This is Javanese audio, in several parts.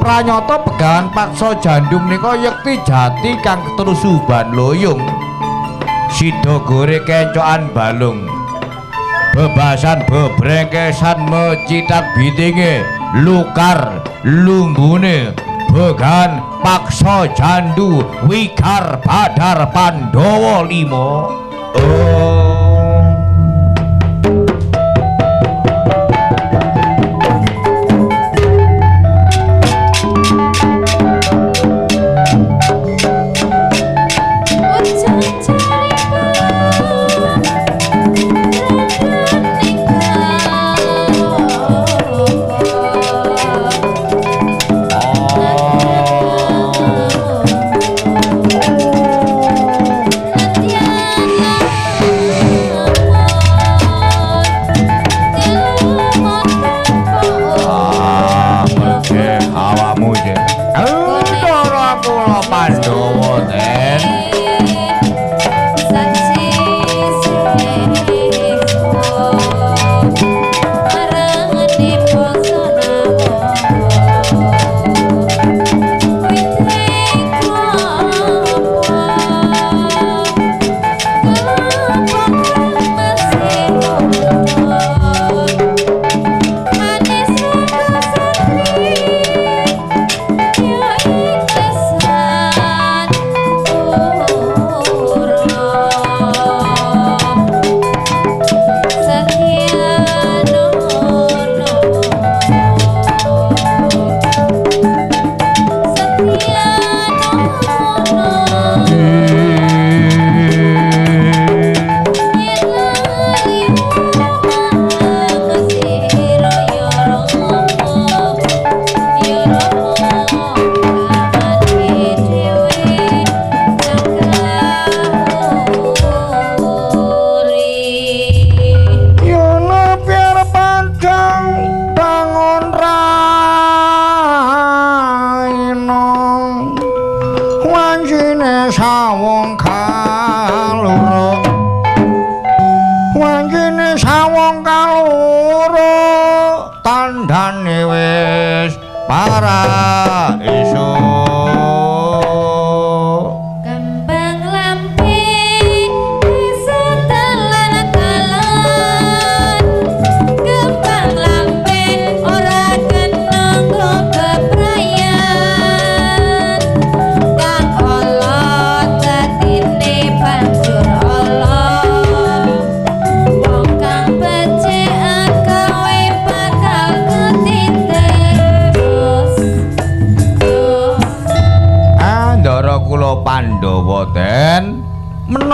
pranyata Begawan Paksa Jandu menika yekti jati kang ketrusuban loyong sida gore kencokan balung bebasan bebrengkesan mecitat bitinge lukar lumbune Begawan Paksa Jandu Wikar Badar Pandhawa 5.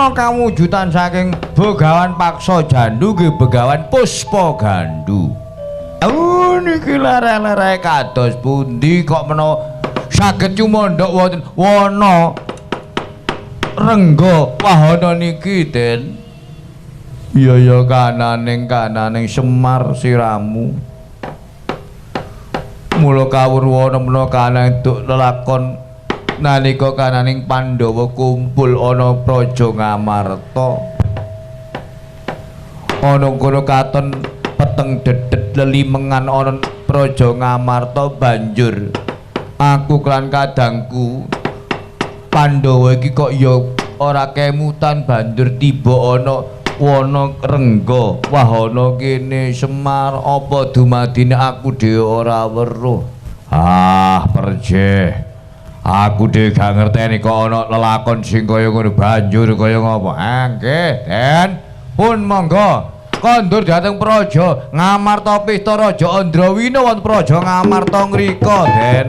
Kawujudan saking Begawan Paksa Jandu nggih Begawan Puspa Gandu. Niki lere-lere kados pundi kok menawa saged cumandhak wonten wana rengga wahana niki, Den? Iya kananing Semar siramu. Mula kawruwana menawa kananing duk lelakon nalika kananing Pandhawa kumpul ana Praja Ngamarta. Ana kono katon peteng dedet lelimengan ana Praja Ngamarta banjur aku kelan kadangku Pandhawa iki kok ya ora kemutan banjur tiba ana wana rengga wahana kene Semar apa dumadine aku dhewe ora weruh. Perjeh aku dhewe gak ngerteni kok ana lelakon sing kaya ngono banjur kaya ngapa. Nggih, Den. Pun monggo kondur dhateng Praja Ngamarta Pista Raja Andrawina wonten Praja Ngamarta ngrika, Den.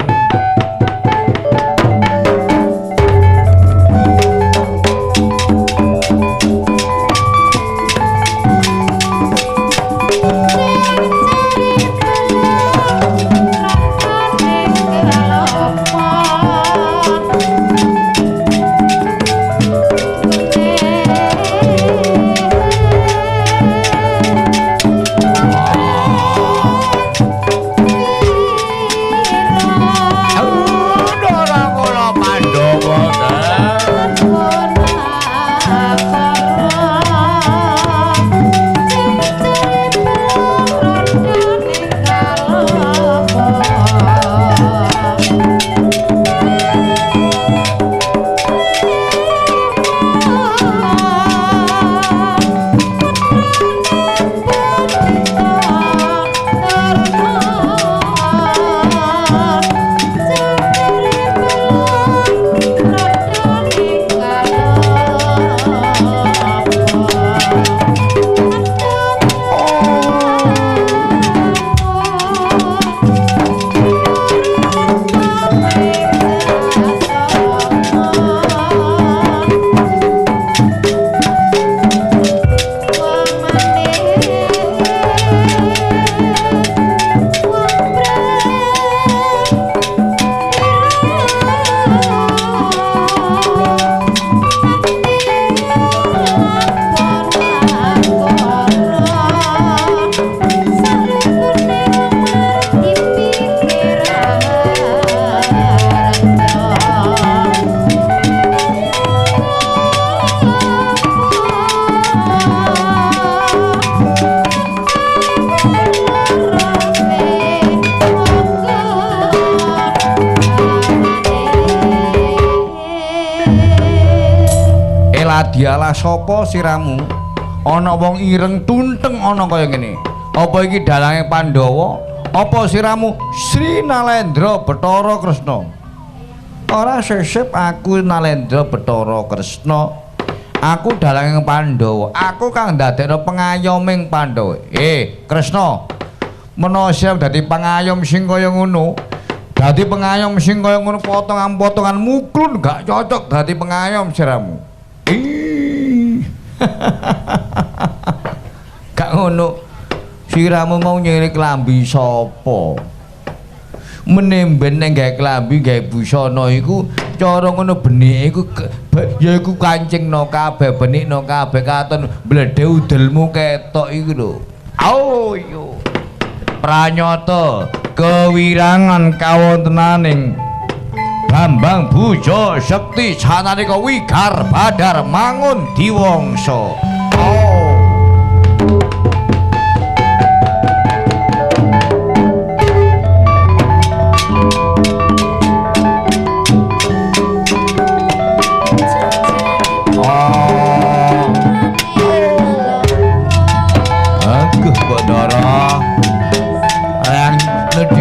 dialah sapa siramu? Ana wong ireng tunteng ana kaya ngene. Apa iki dalange Pandhawa? Apa siramu Sri Nalendra Bathara Kresna? Ora sesep aku Nalendra Bathara Kresna. Aku dalange Pandhawa. Aku kang ndadekno pengayoming Pandhawa. Kresna. Menawa siap dadi pengayom sing kaya ngono. Dadi pengayom sing kaya ngono potongan-potongan muklun gak cocok dadi pengayom siramu. Gak ngono. Siramu mau nyirik klambi sapa? Menemben ning gawe klambi gawe busana iku cara ngono benike iku ya iku kancingno kabeh benikno kabeh katon bledhe udelmu ketok iku lho. Oh yo. Pranyata kewirangan kawontenaning Bambang Buja Sekti sanalika wigar badar mangun diwangsa.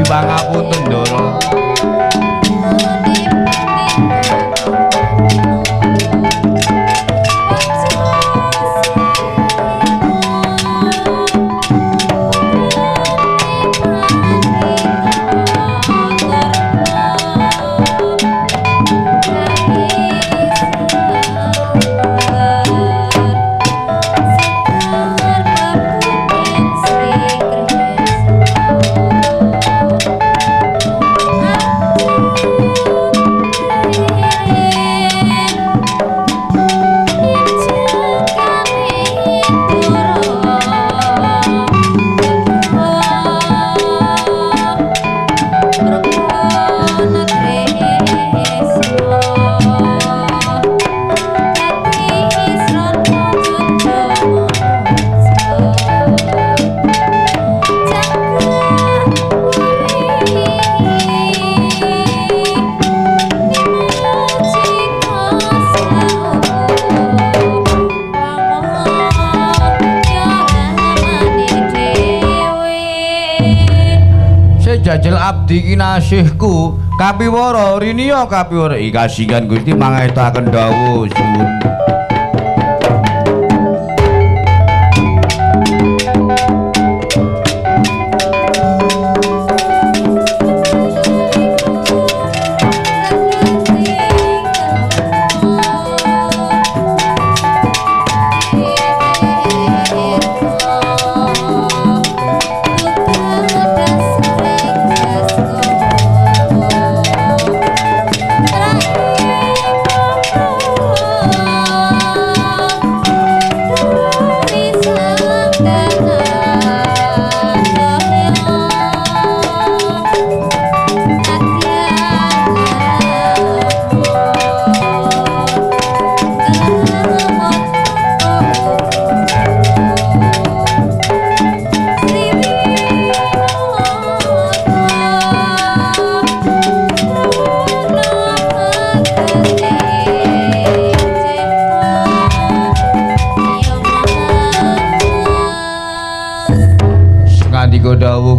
Pangapunten Ndara. Jajal abdi kinasihku Kapiwara riniya Kapiwara kasihan Gusti mangestaken dawuh suwun.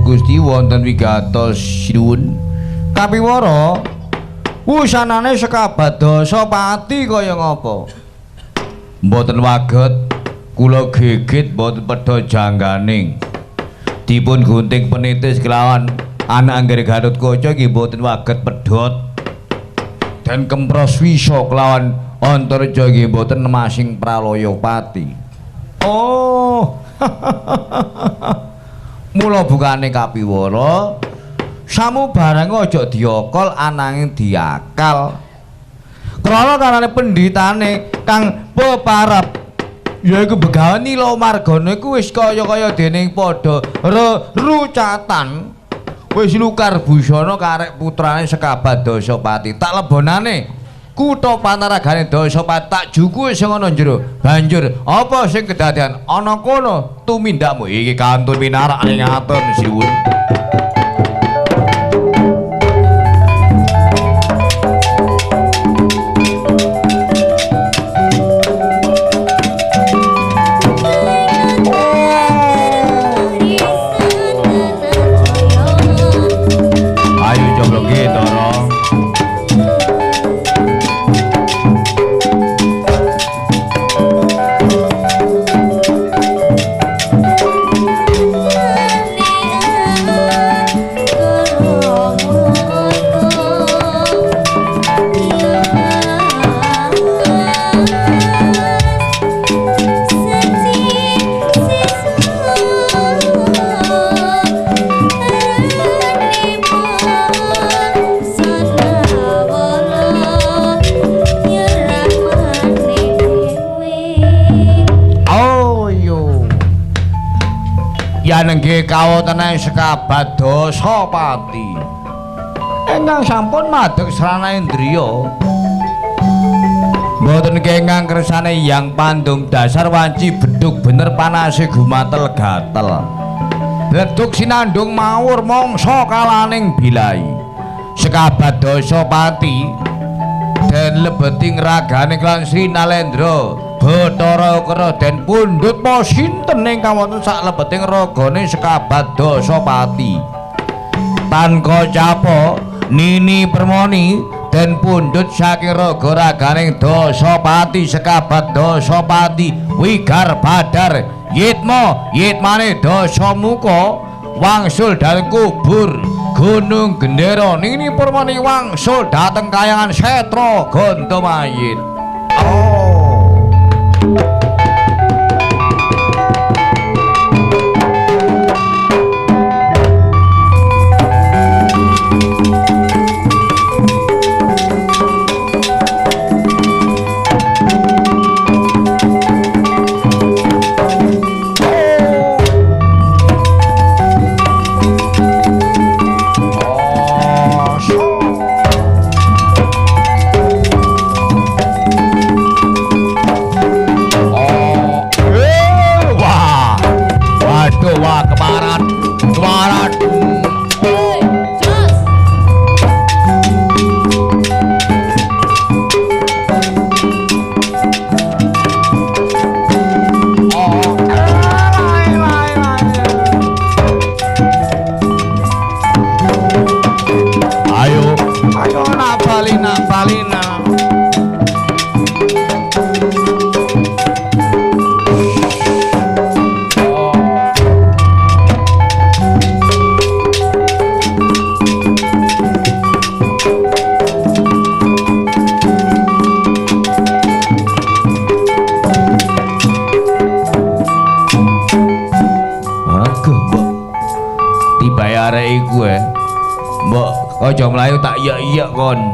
Gusti wonten wigatos sinuwun Kapiwara wusanane sekabat dasa pati kaya ngapa mboten waget kula gegit mboten pedha jangganing dipun gunting penitis kelawan anak anggere Gatotkaca nggih mboten waget pedhot dan kempros wisa kelawan Antareja nggih mboten masing pralaya pati. Oh mula bukane Kapiwara samu barang aja diokol ananging diakal krana karane pendhitane kang peparep yaiku Begawan Nilamargana iku wis kaya-kaya dening padha rucatan wis lukar busana karek putrane Sekabat Dasapati tak lebonane kutha panaragane Dasapati tak juku sing ana njero banjur apa sing kedadean ana kono tumindakmu iki kantun pinarak ngaten siwun. Inggih kawontenan sekabat Dasapati ingkang sampun madheg srana indriya mboten kenging kersane yang pandung dasar wanci bedhug bener panase gumatel gatel leduk sinandung mawur mangsa kalaning bilai sekabat Dasapati den lebeting ragane klan Sri Nalendra Bathara Ukra den pundhut ma sinten ingkang wonten sak lebeting ragane sekabat Dasapati tan kocapa Nini Permoni den pundhut saking raga raganing Dasapati sekabat Dasapati Wigar Badar yitmane Dasamuka wangsul dhateng kubur Gunung Gendera Nini Permoni wangsul dhateng Kahyangan Setra Gandamayit. Aja mlayu tak iya-iya kon.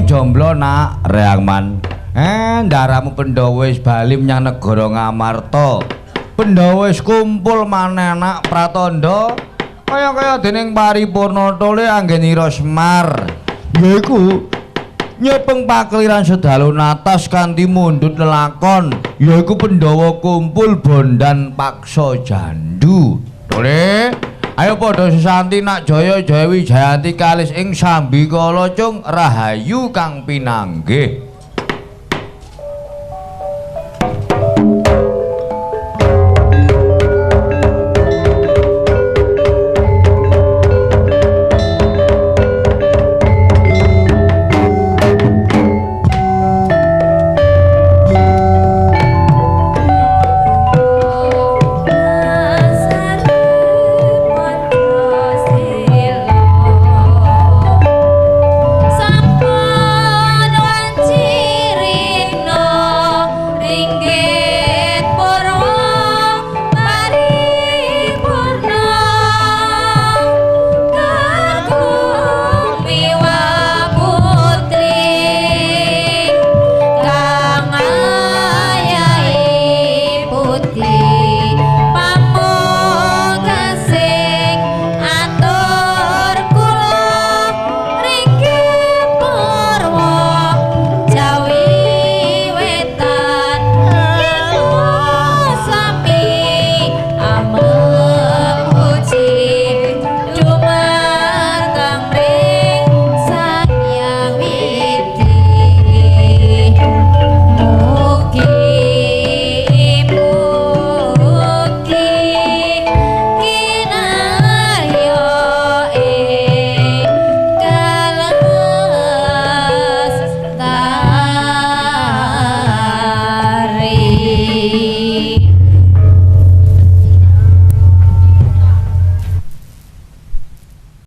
Jomblo nak Reangman ndaramu Pandhawa wis bali menyang negara Ngamarta. Pandhawa wis kumpul maneh anak pratandha kaya dening paripurna tole anggenira Semar. Yaiku nyepeng pakliran sedalu natas kanthi mundhut lelakon, yaiku Pandhawa kumpul bondan paksa jandu. Tole, ayo padha sesanti nak Jaya Jayawi Jayanti kalis ing Sambikala Cung rahayu kang pinanggih.